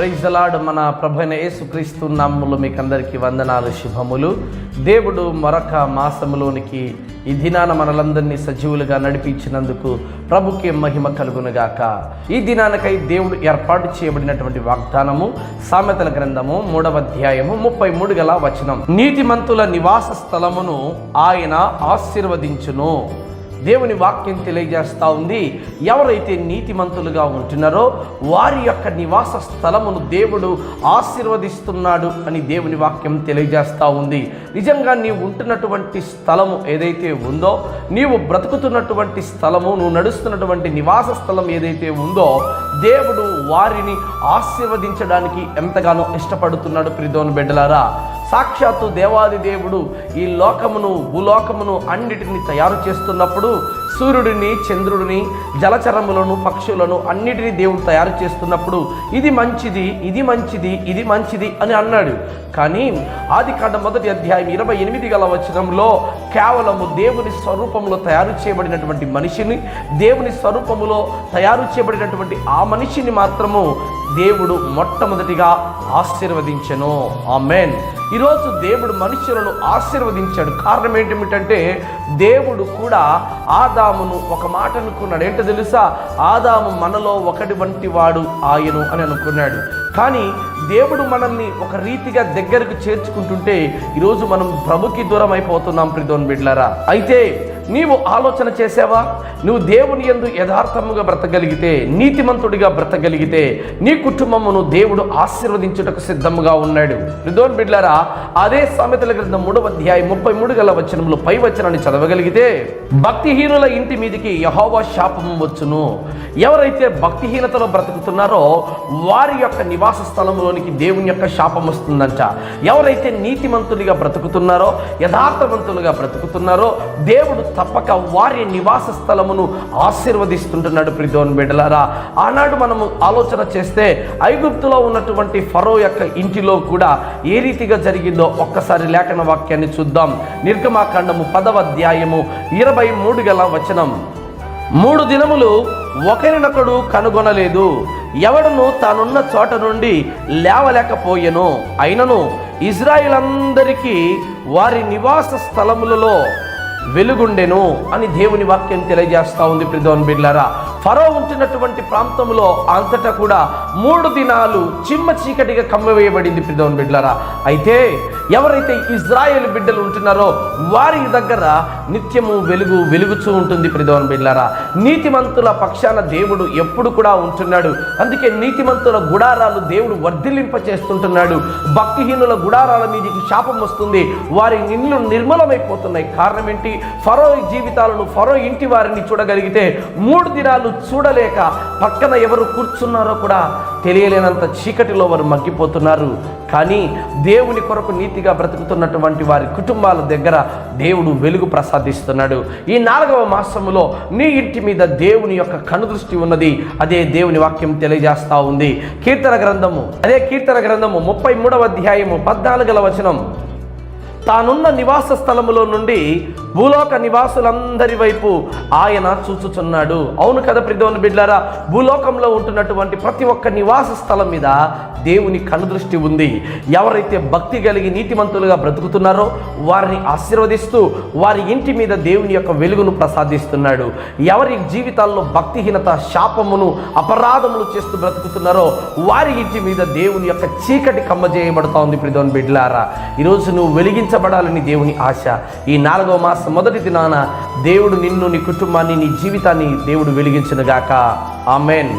Praise the lord. మన ప్రభువైన యేసుక్రీస్తు నామములో మీకు అందరికీ వందనాలు, శుభములు. దేవుడు మరొక మాసములోనికి ఈ దినాన మనలందరినీ సజీవులుగా నడిపించినందుకు ప్రభుకి మహిమ కలుగునుగాక. ఈ దినానికై దేవుడు ఏర్పాటు చేయబడినటువంటి వాగ్దానము సామెతల గ్రంథము 3వ అధ్యాయము 33 వచనం. నీతిమంతుల నివాస స్థలమును ఆయన ఆశీర్వదించును. దేవుని వాక్యం తెలియజేస్తూ ఉంది, ఎవరైతే నీతిమంతులుగా ఉంటున్నారో వారి యొక్క నివాస స్థలమును దేవుడు ఆశీర్వదిస్తున్నాడు అని దేవుని వాక్యం తెలియజేస్తూ ఉంది. నిజంగా నీవు ఉంటున్నటువంటి స్థలము ఏదైతే ఉందో, నీవు బ్రతుకుతున్నటువంటి స్థలము, నువ్వు నడుస్తున్నటువంటి నివాస స్థలం ఏదైతే ఉందో, దేవుడు వారిని ఆశీర్వదించడానికి ఎంతగానో ఇష్టపడుతున్నాడు. ప్రియదేవుని బిడ్డలారా, సాక్షాత్తు దేవాది దేవుడు ఈ లోకమును, భూలోకమును అన్నిటిని తయారు చేస్తున్నప్పుడు సూర్యుడిని, చంద్రుడిని, జలచరములను, పక్షులను అన్నిటినీ దేవుడు తయారు చేస్తున్నప్పుడు ఇది మంచిది, ఇది మంచిది, ఇది మంచిది అని అన్నాడు. కానీ ఆదికాండం 1వ అధ్యాయం 28 వచనంలో కేవలము దేవుని స్వరూపంలో తయారు చేయబడినటువంటి మనిషిని, దేవుని స్వరూపములో తయారు చేయబడినటువంటి ఆ మనిషిని మాత్రము దేవుడు మొట్టమొదటిగా ఆశీర్వదించెను. ఆమేన్. ఈరోజు దేవుడు మనుషులను ఆశీర్వదించాడు. కారణం ఏమిటంటే దేవుడు కూడా ఆదామును ఒక మాట అనుకున్నాడు. ఏంటో తెలుసా? ఆదాము మనలో ఒకటి వంటి వాడు ఆయను అని అనుకున్నాడు. కానీ దేవుడు మనల్ని ఒక రీతిగా దగ్గరకు చేర్చుకుంటుంటే ఈరోజు మనం ప్రభుకి దూరం అయిపోతున్నాం. ప్రియదేవుని బిడ్డలారా, అయితే నీవు ఆలోచన చేసావా? నువ్వు దేవుని యందు యథార్థముగా బ్రతకగలిగితే, నీతిమంతుడిగా బ్రతకగలిగితే నీ కుటుంబమును దేవుడు ఆశీర్వదించుటకు సిద్ధముగా ఉన్నాడు. ప్రియదేవుని బిడ్డలారా, అదే సామెతల గ్రంథం 3వ అధ్యాయం 33 వచనంలో పై వచనాన్ని చదవగలిగితే, భక్తిహీనుల ఇంటి మీదికి యెహోవా శాపము వచ్చును. ఎవరైతే భక్తిహీనతలో బ్రతుకుతున్నారో వారి యొక్క నివాస స్థలంలోనికి దేవుని యొక్క శాపం వస్తుందంట. ఎవరైతే నీతిమంతులుగా బ్రతుకుతున్నారో, యథార్థవంతులుగా బ్రతుకుతున్నారో దేవుడు తప్పక వారి నివాస స్థలమును ఆశీర్వదిస్తుంటున్నాడు. ప్రియదేవుని బిడ్డలారా, ఆనాడు మనము ఆలోచన చేస్తే ఐగుప్తులో ఉన్నటువంటి ఫరో యొక్క ఇంటిలో కూడా ఏ రీతిగా జరిగిందో ఒక్కసారి లేఖన వాక్యాన్ని చూద్దాం. నిర్గమాకాండము 10వ అధ్యాయము 23 వచనం. 3 దినములు ఒకరినొకడు కనుగొనలేదు, ఎవడును తానున్న చోట నుండి లేవలేకపోయెను. అయినను ఇజ్రాయేలందరికీ వారి నివాస స్థలములలో వెలుగుండెను అని దేవుని వాక్యం తెలియజేస్తూ ఉంది. ప్రియదేవుని బిడ్డలారా, ఫరో ఉంటున్నటువంటి ప్రాంతంలో అంతటా కూడా 3 దినాలు చిమ్మ చీకటిగా కమ్మివేయబడింది. ప్రియదేవుని బిడ్డలారా, అయితే ఎవరైతే ఇజ్రాయేల్ బిడ్డలు ఉంటున్నారో వారి దగ్గర నిత్యము వెలుగుచూ ఉంటుంది. ప్రియదేవుని బిడ్డలారా, నీతిమంతుల పక్షాన దేవుడు ఎప్పుడు కూడా ఉంటున్నాడు. అందుకే నీతిమంతుల గుడారాలు దేవుడు వర్ధిల్లింప చేస్తుంటున్నాడు. భక్తిహీనుల గుడారాల మీదకి శాపం వస్తుంది, వారి ఇళ్ళు నిర్మూలమైపోతున్నాయి. కారణం ఏంటి? ఫరో జీవితాలను, ఫరో ఇంటి వారిని చూడగలిగితే 3 దినాలు చూడలేక పక్కన ఎవరు కూర్చున్నారో కూడా తెలియలేనంత చీకటిలో వారు మగ్గిపోతున్నారు. కానీ దేవుని కొరకు నీతిగా బ్రతుకుతున్నటువంటి వారి కుటుంబాల దగ్గర దేవుడు వెలుగు ప్రసాదిస్తున్నాడు. ఈ 4వ మాసములో నీ ఇంటి మీద దేవుని యొక్క కనుదృష్టి ఉన్నది. అదే దేవుని వాక్యం తెలియజేస్తా ఉంది. కీర్తన గ్రంథము 33వ అధ్యాయము 14 వచనం. తానున్న నివాస స్థలములో నుండి భూలోక నివాసులందరి వైపు ఆయన చూచుచున్నాడు. అవును కదా ప్రియదేవుని బిడ్డలారా, భూలోకంలో ఉంటున్నటువంటి ప్రతి ఒక్క నివాస స్థలం మీద దేవుని కనుదృష్టి ఉంది. ఎవరైతే భక్తి కలిగి నీతిమంతులుగా బ్రతుకుతున్నారో వారిని ఆశీర్వదిస్తూ వారి ఇంటి మీద దేవుని యొక్క వెలుగును ప్రసాదిస్తున్నాడు. ఎవరి జీవితాల్లో భక్తిహీనత, శాపమును, అపరాధములు చేస్తూ బ్రతుకుతున్నారో వారి ఇంటి మీద దేవుని యొక్క చీకటి కమ్మజేయబడుతూ ఉంది. ప్రియదేవుని బిడ్డలారా, ఈరోజు నువ్వు వెలిగించబడాలని దేవుని ఆశ. ఈ 4వ మాసం మొదటి దినాన దేవుడు నిన్ను, నీ కుటుంబాన్ని, నీ జీవితాన్ని దేవుడు వెలిగించునుగాక. ఆమేన్.